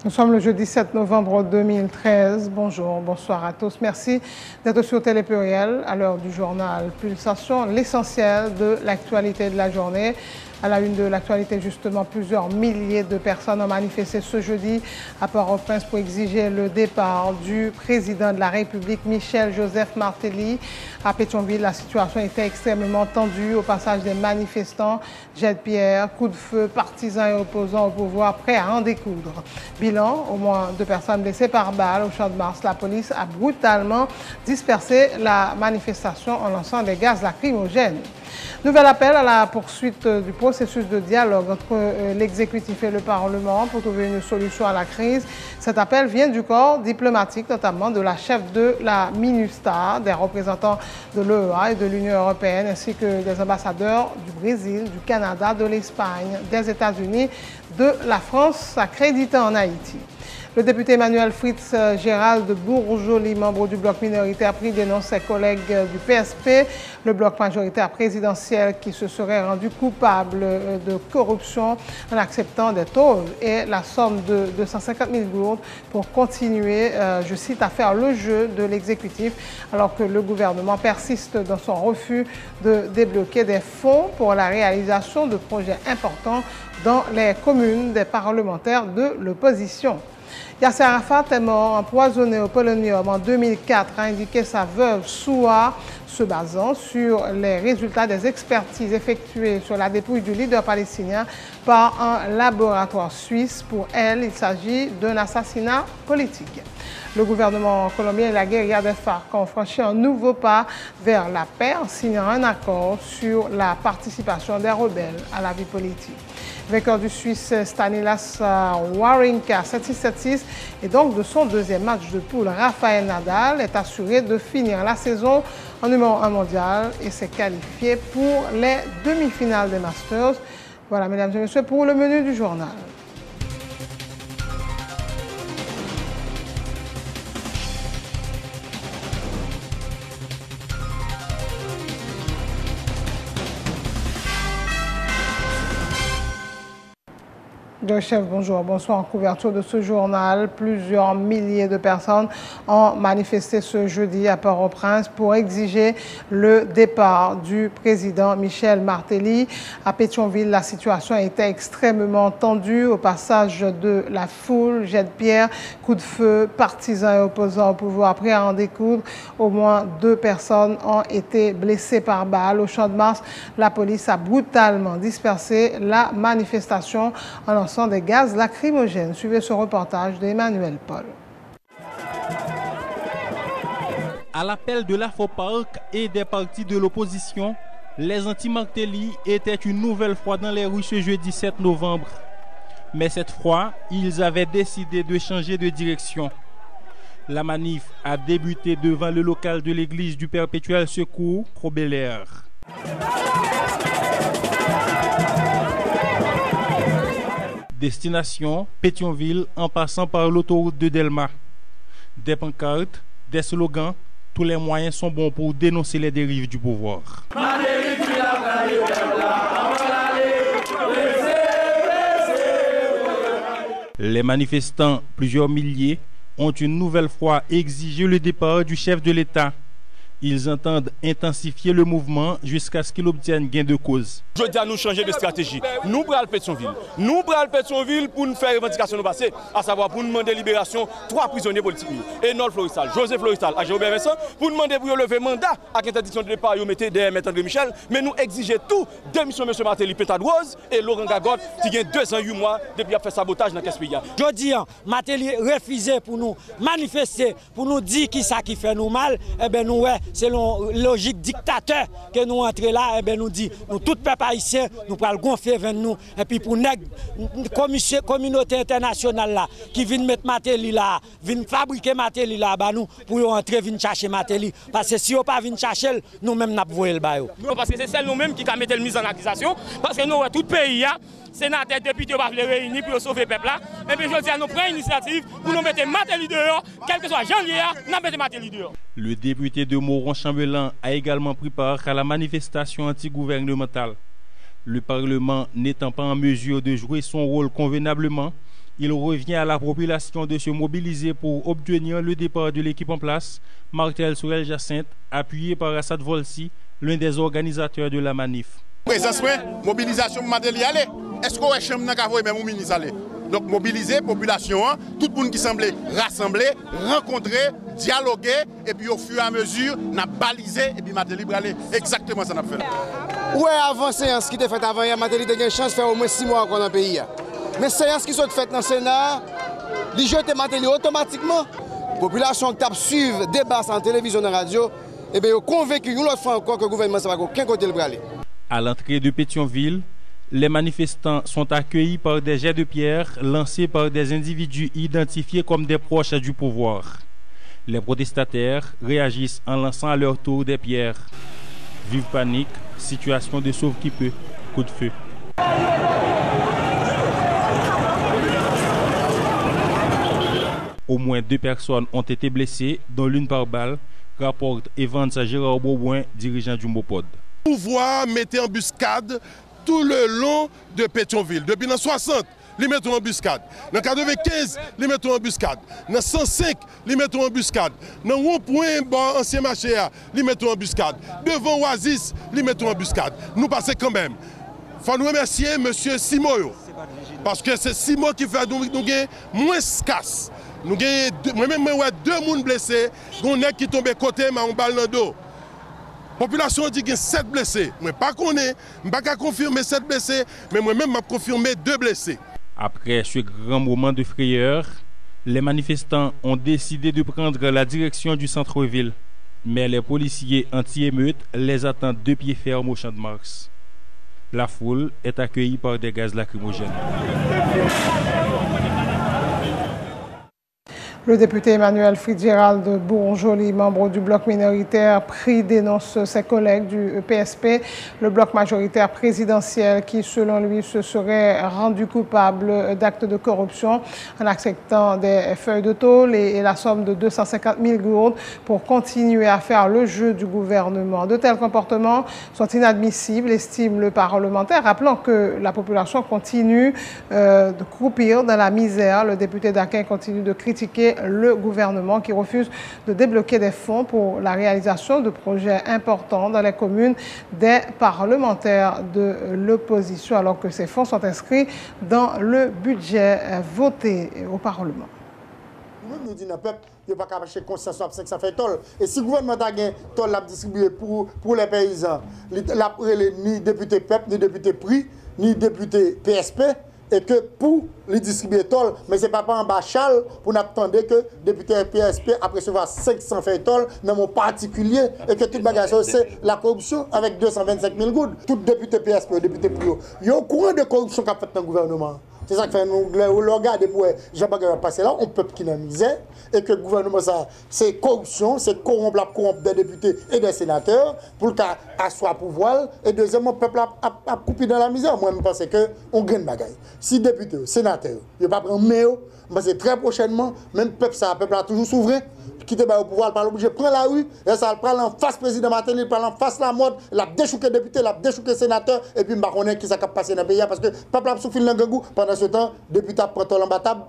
Nous sommes le jeudi 7 novembre 2013. Bonjour, bonsoir à tous. Merci d'être sur Télé Pluriel à l'heure du journal Pulsation, l'essentiel de l'actualité de la journée. À la une de l'actualité, justement, plusieurs milliers de personnes ont manifesté ce jeudi à Port-au-Prince pour exiger le départ du président de la République, Michel-Joseph Martelly. À Pétionville, la situation était extrêmement tendue. Au passage des manifestants, jets de pierre, coups de feu, partisans et opposants au pouvoir prêts à en découdre. Bilan, au moins 2 personnes blessées par balle. Au Champ-de-Mars, la police a brutalement dispersé la manifestation en lançant des gaz lacrymogènes. Nouvel appel à la poursuite du processus de dialogue entre l'exécutif et le Parlement pour trouver une solution à la crise. Cet appel vient du corps diplomatique, notamment de la chef de la MINUSTAH, des représentants de l'EEA et de l'Union européenne, ainsi que des ambassadeurs du Brésil, du Canada, de l'Espagne, des États-Unis, de la France accrédités en Haïti. Le député Emmanuel Fritz Gérald de Bourjoli, membre du bloc minoritaire, dénonce ses collègues du PSP, le bloc majoritaire présidentiel qui se serait rendu coupable de corruption en acceptant des tôles et la somme de 250 000 gourdes pour continuer, je cite, à faire le jeu de l'exécutif alors que le gouvernement persiste dans son refus de débloquer des fonds pour la réalisation de projets importants dans les communes des parlementaires de l'opposition. Yasser Arafat est mort empoisonné au polonium en 2004, a indiqué sa veuve Soua, se basant sur les résultats des expertises effectuées sur la dépouille du leader palestinien par un laboratoire suisse. Pour elle, il s'agit d'un assassinat politique. Le gouvernement colombien et la guérilla des FARC ont franchi un nouveau pas vers la paix en signant un accord sur la participation des rebelles à la vie politique. Vainqueur du Suisse Stanislas Wawrinka 7-6-7-6 et donc de son deuxième match de poule, Rafael Nadal est assuré de finir la saison en numéro 1 mondial et s'est qualifié pour les demi-finales des Masters. Voilà, mesdames et messieurs, pour le menu du journal. Chef, bonjour, bonsoir. En couverture de ce journal, plusieurs milliers de personnes ont manifesté ce jeudi à Port-au-Prince pour exiger le départ du président Michel Martelly. À Pétionville, la situation était extrêmement tendue. Au passage de la foule, jets de pierre, coups de feu, partisans et opposants au pouvoir prêts à en découdre. Au moins 2 personnes ont été blessées par balle. Au Champ-de-Mars, la police a brutalement dispersé la manifestation en lançant des gaz lacrymogènes. Suivez ce reportage d'Emmanuel Paul. À l'appel de l'Afro-Parc et des partis de l'opposition, les anti-Martelly étaient une nouvelle fois dans les rues ce jeudi 7 novembre. Mais cette fois, ils avaient décidé de changer de direction. La manif a débuté devant le local de l'église du Perpétuel Secours, Pro-Bel-Air. Destination Pétionville en passant par l'autoroute de Delma. Des pancartes, des slogans, tous les moyens sont bons pour dénoncer les dérives du pouvoir. Les manifestants, plusieurs milliers, ont une nouvelle fois exigé le départ du chef de l'État. Ils entendent intensifier le mouvement jusqu'à ce qu'il obtienne gain de cause. Je dis à nous changer de stratégie. Nous prenons Pétionville. Nous prenons Pétionville pour nous faire revendication de passé, à savoir pour nous demander libération 3 prisonniers politiques. Enol Floristal, Joseph Floristal, à Jérôme Vincent, pour nous demander pour lever mandat avec interdiction de départ, ils mettent des maîtres André Michel, mais nous exigeons tout, démission de M. Martelly Pétadrose et Laurent Gagotte, qui a 2 ans 8 mois depuis avoir fait sabotage dans ce pays. Je dis, Martelly refusé pour nous manifester, pour nous dire qui ça qui fait nous mal, eh bien nous, ouais, selon logique dictateur que nous entrons là, eh bien nous dit, nous tout peuple haïtien, nous prenons gonfler vers nous, et puis pour la communauté internationale là, qui vient mettre Martelly là, vient fabriquer Martelly là, bah nous, pour entrer, venir chercher Martelly, parce que si on pas venir chercher, nous-mêmes nous voyons le bail. Parce que c'est celle nous-mêmes qui a mis le mise en accusation, parce que nous, tout pays, sénateur, député, on va les réunir pour sauver le peuple là, et puis je dis à nous prendre l'initiative pour nous mettre Martelly dehors, quel que soit janvier, nous mettons Martelly dehors. Le député de Moron-Chambellan a également pris part à la manifestation antigouvernementale. Le Parlement n'étant pas en mesure de jouer son rôle convenablement, Il revient à la population de se mobiliser pour obtenir le départ de l'équipe en place, martèle Sorel Jacinthe, appuyé par Assad Volsi, l'un des organisateurs de la manif. Présence, mobilisation, aller. Est-ce qu'on est chambre dans même au ministre aller? Donc mobiliser la population, tout le monde qui semblait rassembler, rencontrer, dialoguer, et puis au fur et à mesure, on a balisé, et puis Matéli aller exactement ça qu'on a fait. Oui, avant séance qui était faite avant, Matéli a eu une chance de faire au moins 6 mois encore dans le pays. Mais séance qui sont faites dans le Sénat, les jeux étaient Matéli automatiquement. La population qui suit le débat en télévision et en radio, et bien convaincu une autre fois encore que le gouvernement ne va pas aucun côté le aller. À l'entrée de Pétionville, les manifestants sont accueillis par des jets de pierre lancés par des individus identifiés comme des proches du pouvoir. Les protestataires réagissent en lançant à leur tour des pierres. Vive panique, situation de sauve qui peut, coup de feu. Au moins 2 personnes ont été blessées, dont l'une par balle, rapporte Evans Gérard Beauboin, dirigeant du Mopod. Le pouvoir mettait en embuscade tout le long de Pétionville. Depuis les 60, ils mettent en embuscade. Dans 95, ils mettent en embuscade. Dans 105, ils mettent en embuscade. Dans rond-point, ancien marché, ils mettent en embuscade. Devant Oasis, ils mettent en embuscade. Nous passons quand même. Il faut nous remercier M. Simoyo. Parce que c'est Simo qui fait nous moins casse. Moi-même, j'ai 2 personnes blessées. On est qui tombe à côté, mais on balle dans le dos. La population dit qu'il y a 7 blessés. Je ne sais pas qu'on est, je ne peux pas confirmer 7 blessés, mais moi-même, je confirmé 2 blessés. Après ce grand moment de frayeur, les manifestants ont décidé de prendre la direction du centre-ville. Mais les policiers anti-émeutes les attendent de pied ferme au Champ de Mars. La foule est accueillie par des gaz lacrymogènes. Le député Emmanuel Fitzgerald de Bourjoli, membre du bloc minoritaire, dénonce ses collègues du PSP, le bloc majoritaire présidentiel qui, selon lui, se serait rendu coupable d'actes de corruption en acceptant des feuilles de tôle et la somme de 250 000 gourdes pour continuer à faire le jeu du gouvernement. De tels comportements sont inadmissibles, estime le parlementaire, rappelant que la population continue de croupir dans la misère. Le député d'Aquin continue de critiquer le gouvernement qui refuse de débloquer des fonds pour la réalisation de projets importants dans les communes des parlementaires de l'opposition, alors que ces fonds sont inscrits dans le budget voté au Parlement. Nous disons, peuple, il n'y a pas qu'à acheter concession à 500 fait toll. Et si le gouvernement a gagné toll à distribuer pour les paysans, ni député peuple, ni député prix, ni député PSP, et que pour les distribuer toll, mais ce n'est pas en bas chal pour n'attendre que le député PSP après recevoir 500 fait toll dans mon particulier et que toute bagage c'est la corruption avec 225 000 gouttes. Tout député PSP, député Prio, il y a un courant de corruption qu'a fait dans le gouvernement. C'est ça qui fait nous regarder pour Jean-Baptiste va passer là, on peuple qui est dans la misère et que le gouvernement ça c'est corruption, c'est corrompre des députés et des sénateurs pour le cas asseoir pouvoir et deuxièmement le peuple a coupé dans la misère. Moi je pense que on gagne bagaille. Si député, sénateur, il pas prendre mail, c'est très prochainement même peuple a toujours souverain. Quitter au pouvoir, par l'obligé prendre la rue, et ça prend en face président Matéli, prend en face la mode, la déchouqué député, la déchouqué sénateur, et puis on qui ça passé dans le pays parce que le peuple a souffert dans le gangou. Pendant ce temps, député prend tout l'embattable,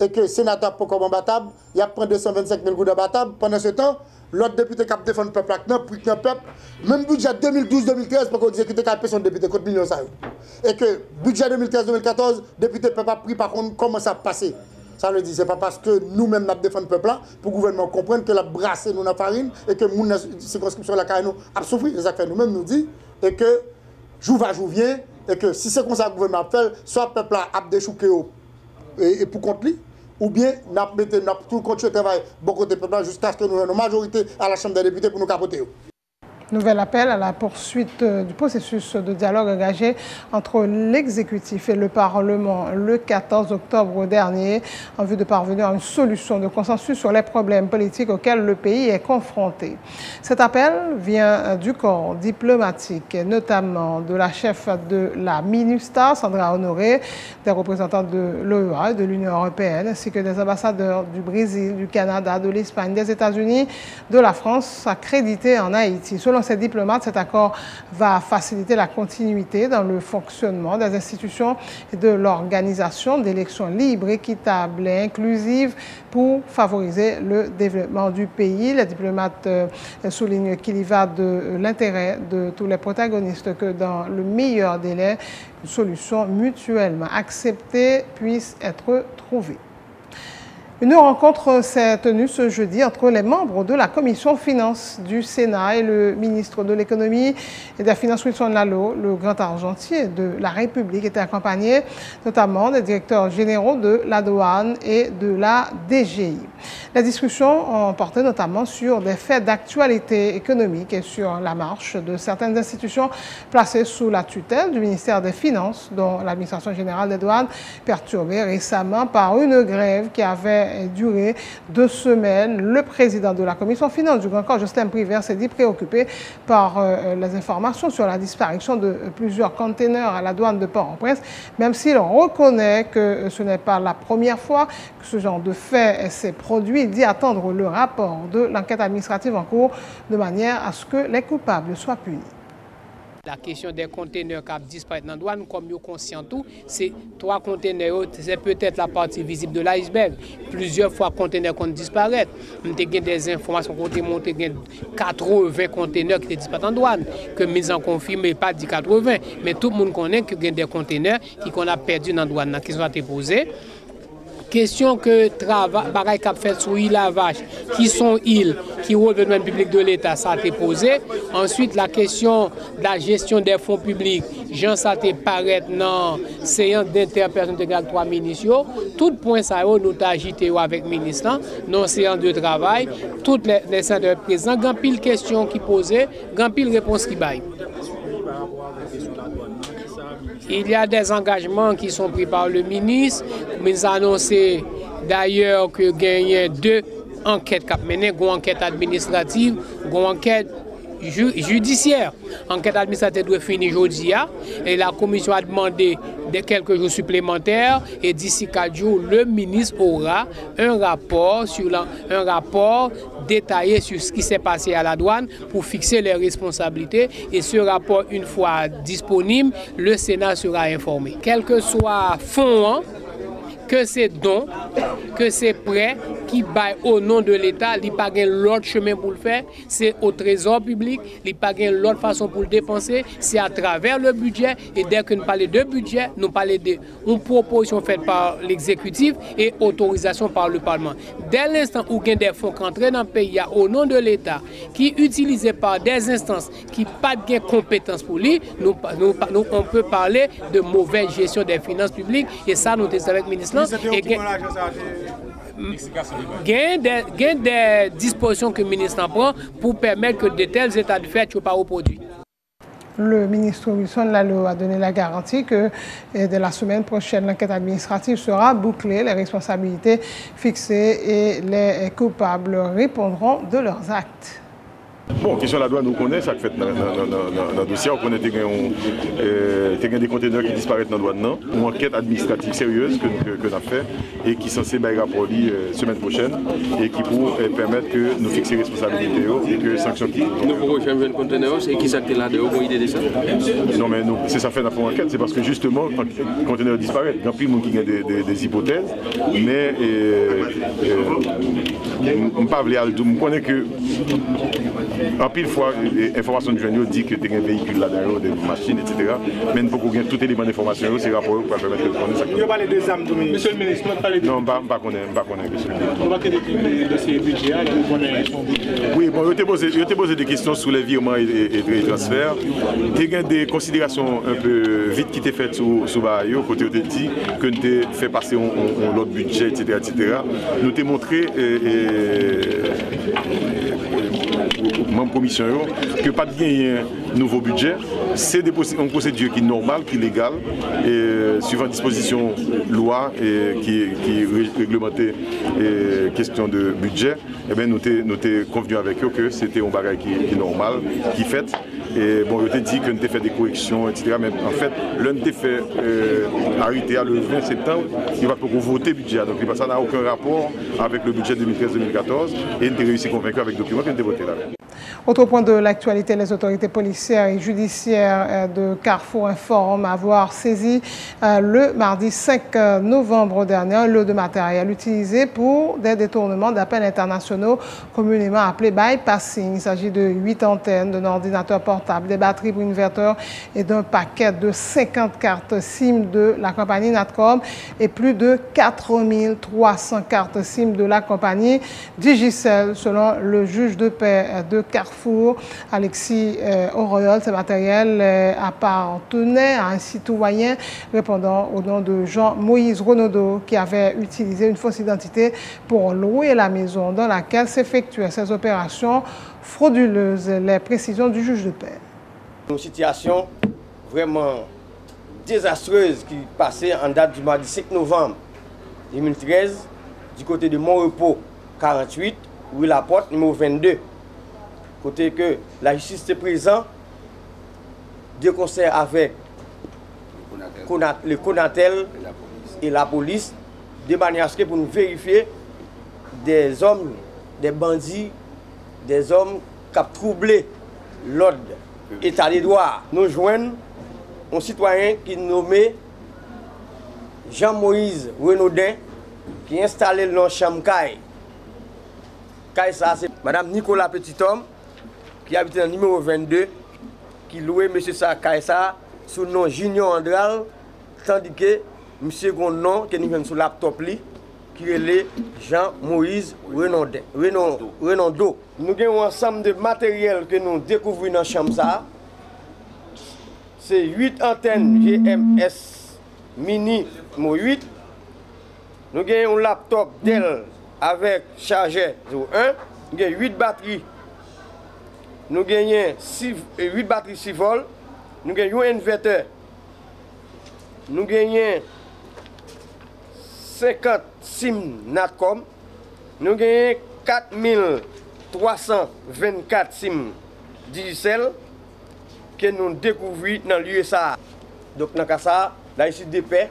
et que sénateur prend comme embattable, il a pris 225 000 gouttes d'embattable. Pendant ce temps, l'autre député qui a défendu le peuple, le peuple, même budget 2012-2013 pour exécuter la son député contre millions ça. Et que budget 2013-2014, député peuple a pris par contre comment ça a passé. Ça veut dire c'est pas parce que nous-mêmes nous défendons le peuple là pour que le gouvernement comprenne que la brassé nous dans la farine et que la circonscription de la carrière nous a souffert. C'est ça que nous-mêmes nous dit et que jour va jour vient et que si c'est comme ça que le gouvernement fait, soit le peuple a déchouqué et pour contre lui, ou bien nous avons tout continué de travailler beaucoup de peuple jusqu'à ce que nous ayons une majorité à la Chambre des députés pour nous capoter. Nouvel appel à la poursuite du processus de dialogue engagé entre l'exécutif et le Parlement le 14 octobre dernier en vue de parvenir à une solution de consensus sur les problèmes politiques auxquels le pays est confronté. Cet appel vient du corps diplomatique, notamment de la chef de la MINUSTAH, Sandra Honoré, des représentants de l'OEA et de l'Union européenne, ainsi que des ambassadeurs du Brésil, du Canada, de l'Espagne, des États-Unis, de la France, accrédités en Haïti. Selon Selon ces diplomates, cet accord va faciliter la continuité dans le fonctionnement des institutions et de l'organisation d'élections libres, équitables et inclusives pour favoriser le développement du pays. Les diplomates soulignent qu'il y va de l'intérêt de tous les protagonistes que dans le meilleur délai, une solution mutuellement acceptée puisse être trouvée. Une rencontre s'est tenue ce jeudi entre les membres de la commission finances du Sénat et le ministre de l'économie et des finances Wilson Lalo. Le grand argentier de la République était accompagné notamment des directeurs généraux de la douane et de la DGI. Les discussions ont porté notamment sur des faits d'actualité économique et sur la marche de certaines institutions placées sous la tutelle du ministère des Finances, dont l'administration générale des douanes, perturbée récemment par une grève qui avait duré 2 semaines. Le président de la commission finance du Grand Corps, Jocelyn Privert, s'est dit préoccupé par les informations sur la disparition de plusieurs conteneurs à la douane de Port-au-Prince, même s'il reconnaît que ce n'est pas la première fois que ce genre de fait s'est produit. Il dit attendre le rapport de l'enquête administrative en cours de manière à ce que les coupables soient punis. La question des conteneurs qui disparaissent dans la douane, comme nous sommes conscients tout, c'est 3 conteneurs, c'est peut-être la partie visible de l'iceberg. Plusieurs fois, conteneurs qui disparaissent. Nous avons des informations qui ont montré 80 conteneurs qui disparaissent en douane, que nous avons confirmé, pas dit 80, mais tout le monde connaît qu'il y a des conteneurs qu'on a perdus dans la douane, qui sont été posés. Question que travail qu'a fait sur l'île à Vache, qui sont îles, qui relèvent du domaine public de l'État, ça a été posé. Ensuite, la question de la gestion des fonds publics, Jean ça a été paraît dans séance d'interpersonnalité avec 3 ministres. Tout point ça, nous avons agité avec le ministre, dans séance de travail, tous les sénateurs présents, grand pile questions qui posaient, grand pile réponses qui baillent. Il y a des engagements qui sont pris par le ministre. Nous avons annoncé d'ailleurs que gagne 2 enquêtes qui menées, une enquête administrative, une enquête judiciaire. L'enquête administrative doit finir aujourd'hui et la commission a demandé quelques jours supplémentaires et d'ici 4 jours, le ministre aura un rapport détaillé sur ce qui s'est passé à la douane pour fixer les responsabilités et ce rapport, une fois disponible, le Sénat sera informé. Quel que soit fonds, que c'est don, que c'est prêt qui baille au nom de l'État, il n'y a pas l'autre chemin pour le faire, c'est au trésor public, il n'y a pas l'autre façon pour le dépenser, c'est à travers le budget. Et dès que nous parlons de budget, nous parlons d'une proposition faite par l'exécutif et autorisation par le Parlement. Dès l'instant où il y a des fonds qui entrent dans le pays au nom de l'État, qui sont utilisés par des instances qui n'ont pas de compétences pour lui, on peut parler de mauvaise gestion des finances publiques et ça, nous sommes avec le ministre. Il y a des dispositions que le ministre prend pour permettre que de tels états de fait ne soient pas reproduits. Le ministre Wilson Lalo a donné la garantie que dès la semaine prochaine, l'enquête administrative sera bouclée, les responsabilités fixées et les coupables répondront de leurs actes. Bon, question de la douane, nous connaissons ça qui fait dans le dossier. On connaît des conteneurs qui disparaissent dans la douane. Une enquête administrative sérieuse que nous avons fait et qui est censée être rapportée la semaine prochaine et qui pour permettre que nous fixions les responsabilités et que les sanctions qui. Nous pourrons changer un conteneur et qui s'acte là-dedans, vous avez idée de ça? Non, mais c'est ça fait dans l'enquête. C'est parce que justement, quand le conteneur disparaît, il y a plus de monde qui a des hypothèses, mais on ne parle pas de tout. On connaît que. En pile fois, l'information du jeune dit que tu as un véhicule là-dedans, des machines, etc. Mais il faut qu'on ait tout élément d'information, c'est rapport pour permettre de connaître ça. Vous parlez des armes, monsieur le ministre, vous parlez de... Non, je ne connais pas. On va créer de ces budgets, vous connaissez son budget. Oui, bon, je t'ai posé des questions sur les virements et les transferts. Tu as des considérations un peu vite qui t'es faites sur Bahayo, côté où tu dit que tu t'es fait passer l'autre budget, etc. Nous t'ai montré membre commission que pas de gagner un nouveau budget, c'est une procédure qui est normale, qui est légale, et suivant disposition loi et qui réglementait question de budget, et bien nous t'es convenu avec eux que c'était un bagage qui est normal, qui est fait. Et bon, je t'ai dit que nous avons fait des corrections, etc. Mais en fait, l'un des fait arrêté le 20 septembre, il va pour voter le budget. Donc ça n'a aucun rapport avec le budget 2013-2014 et nous avons réussi à convaincre avec le document que nous avons voté là. Autre point de l'actualité, les autorités policières et judiciaires de Carrefour informent avoir saisi le mardi 5 novembre dernier un lot de matériel utilisé pour des détournements d'appels internationaux communément appelés bypassing. Il s'agit de 8 antennes, d'un ordinateur portable, des batteries pour inverteurs et d'un paquet de 50 cartes SIM de la compagnie Natcom et plus de 4300 cartes SIM de la compagnie Digicel, selon le juge de paix de Carrefour, Alexis Auriol. Ce matériel appartenait à un citoyen répondant au nom de Jean-Moïse Renaudot qui avait utilisé une fausse identité pour louer la maison dans laquelle s'effectuaient ces opérations frauduleuses. Les précisions du juge de paix. Une situation vraiment désastreuse qui passait en date du mardi 5 novembre 2013 du côté de Mon-Repos 48, rue La Porte, numéro 22. Côté que la justice était présente, de concert avec le Conatel et la police, de manière à ce que pour nous vérifier des hommes, des bandits, des hommes qui ont troublé l'ordre état des droits. Nous joignons un citoyen qui est nommé Jean-Moïse Renaudin, qui est installé dans Chamcaille. Ça, c'est Madame Nicolas Petit-Homme, qui habite dans le numéro 22, qui louait M. Kaïsa sous le nom Junior Andral, tandis que M. Gondon, qui est sur le laptop, qui est Jean-Moïse Renaudot. Nous avons un ensemble de matériel que nous découvrons dans la chambre. C'est 8 antennes GMS Mini Mo 8. Nous avons un laptop Dell avec chargeur 01. Nous avons 8 batteries. Nous avons 8 batteries 6 volts. Nous avons un inverteur. Nous avons 50 SIM Natcom. Nous avons 4324 SIM Digicel que nous découvrons dans l'USA. Donc, dans le cas, la justice de paix,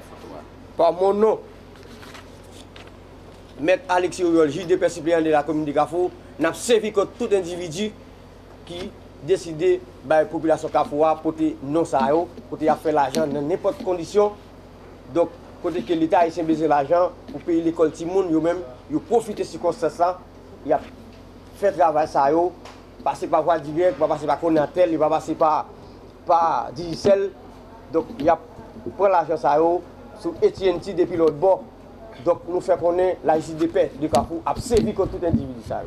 par mon nom, Maître Alexis Auriol, juge de paix suppléant de la commune de Carrefour, n'a servi contre tout individu qui décide de la population Carrefour pour non ça, pour faire l'argent dans n'importe quelle condition. Donc, côté que l'État a besoin l'argent pour payer l'école Timoun, eux-mêmes, ils profitent de ces circonstances-là, ils ont fait travail ça, passer par voie directe, pas passer par Conatel, il va passer par Digicel. Donc, il y a pris l'argent ça sur AT&T depuis l'autre bord. Donc, nous faisons connaître la justice de paix de Carrefour a servi contre tout individu ça.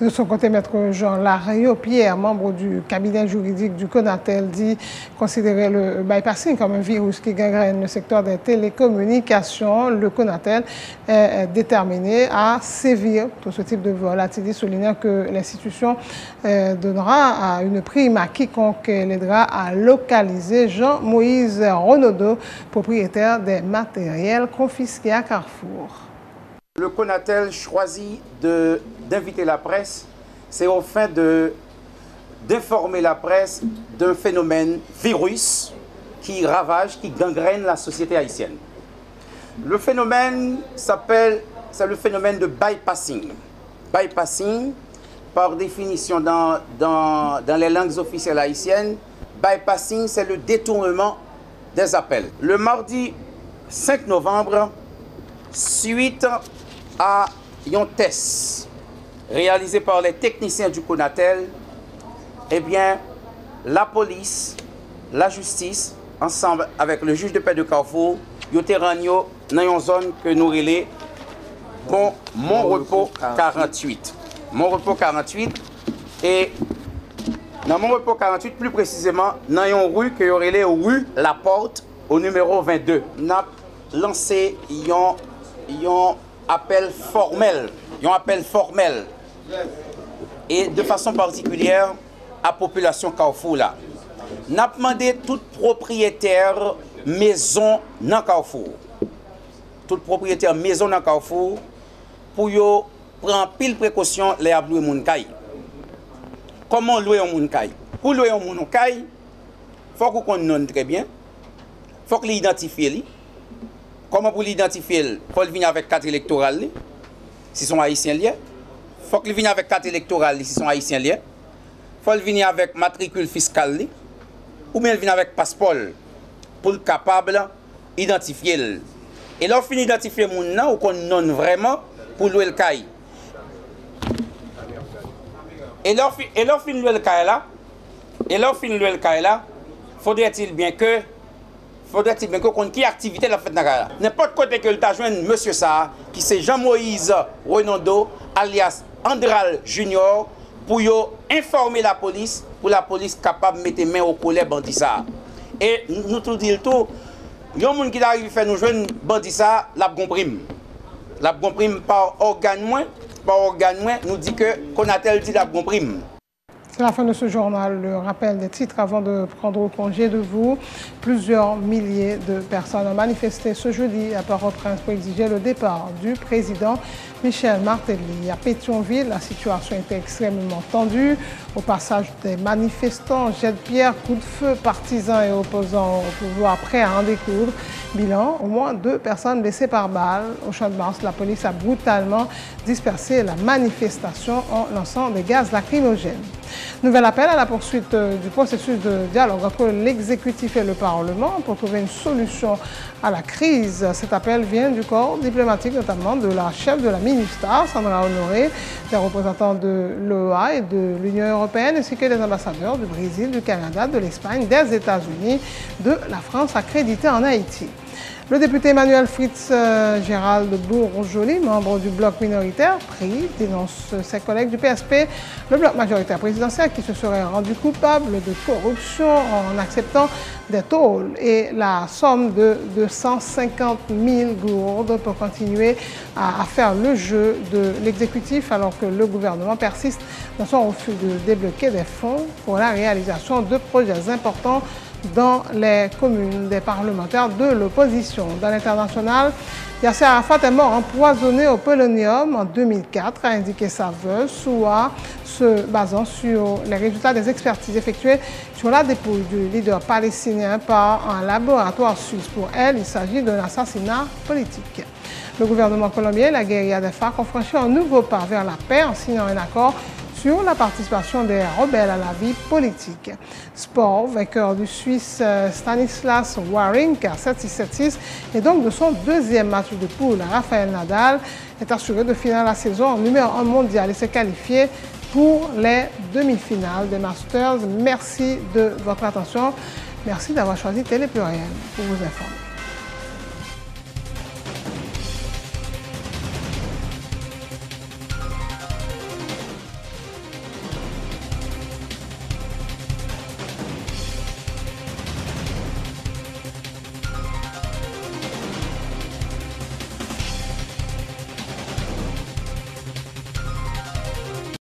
De son côté, Maître Jean Larriot-Pierre, membre du cabinet juridique du Conatel, dit considérer le bypassing comme un virus qui gangrène le secteur des télécommunications. Le Conatel est déterminé à sévir tout ce type de volatilité, soulignant que l'institution donnera une prime à quiconque l'aidera à localiser Jean-Moïse Renaudot, propriétaire des matériels confisqués à Carrefour. Le Conatel choisit d'inviter la presse, c'est au fin d'informer la presse d'un phénomène virus qui ravage, qui gangrène la société haïtienne. Le phénomène c'est le phénomène de bypassing. Bypassing, par définition dans les langues officielles haïtiennes, bypassing, c'est le détournement des appels. Le mardi 5 novembre, suite à un test réalisé par les techniciens du Conatel, eh bien, la police, la justice, ensemble avec le juge de paix de Carrefour, ils ont rendu dans une zone que nous relais bon Mon-Repos 48. Mon-Repos 48. Et dans Mon-Repos 48, plus précisément, dans une rue que nous relais rue La Porte, au numéro 22. Nous avons lancé un appel formel. Et de façon particulière à la population Carrefour là. Nous avons demandé tout propriétaire maison dans Carrefour. Tout propriétaire maison dans Carrefour pour prendre pile précaution les louer mon kay. Comment louer un mon kay? Pour louer un mon kay, il faut qu'on connaisse très bien. Il faut que l'identifier. Comment pour l'identifier? Il faut qu'il vienne avec carte électorale, si son haïtien lié. Il faut qu'il vienne avec carte électorale, si son haïtien lié. faut venir avec matricule fiscale ou bien venir avec passeport pour être capable d'identifier. Et là, on finit d'identifier mon nom ou qu'on non vraiment pour louer le caille. Et là, on finit louer le caille là. Et là, on finit louer le caille là. Faudrait-il bien que qu'on qui activité la fête dans la n'importe côté que le t'a joint monsieur ça qui c'est Jean-Moïse Renando alias Andral Junior pour informer la police pour la police capable de mettre main au collet bandit ça. Et nous tout dire tout, yon moun qui arrive faire nous joindre bandit ça la prime. La prime par organe moins, nous dit que Konatel dit la prime. C'est la fin de ce journal. Le rappel des titres avant de prendre congé de vous. Plusieurs milliers de personnes ont manifesté ce jeudi à Port-au-Prince pour exiger le départ du président Michel Martelly. À Pétionville, la situation était extrêmement tendue. Au passage des manifestants, jets de pierre, coups de feu, partisans et opposants au pouvoir prêts à en découdre. Bilan, au moins 2 personnes blessées par balle. Au Champ de Mars, la police a brutalement dispersé la manifestation en lançant des gaz lacrymogènes. Nouvel appel à la poursuite du processus de dialogue entre l'exécutif et le Parlement pour trouver une solution à la crise. Cet appel vient du corps diplomatique, notamment de la chef de la MINUSTAH, Sandra Honoré, des représentants de l'OEA et de l'Union européenne, ainsi que des ambassadeurs du Brésil, du Canada, de l'Espagne, des États-Unis, de la France accrédités en Haïti. Le député Emmanuel Fritz Gérald Bourjoli, membre du bloc minoritaire, dénonce ses collègues du PSP, le bloc majoritaire présidentiel, qui se serait rendu coupable de corruption en acceptant des tôles et la somme de 250 000 gourdes pour continuer à faire le jeu de l'exécutif, alors que le gouvernement persiste dans son refus de débloquer des fonds pour la réalisation de projets importants dans les communes des parlementaires de l'opposition. Dans l'international, Yasser Arafat est mort empoisonné au polonium en 2004, a indiqué sa veuve, Soua, se basant sur les résultats des expertises effectuées sur la dépouille du leader palestinien par un laboratoire suisse. Pour elle, il s'agit d'un assassinat politique. Le gouvernement colombien et la guérilla des FARC ont franchi un nouveau pas vers la paix en signant un accord sur la participation des rebelles à la vie politique. Sport, vainqueur du Suisse Stanislas Wawrinka 7-6-7-6 et donc de son deuxième match de poule, Rafael Nadal est assuré de finir la saison en numéro 1 mondial et s'est qualifié pour les demi-finales des Masters. Merci de votre attention. Merci d'avoir choisi Télé Pluriel pour vous informer.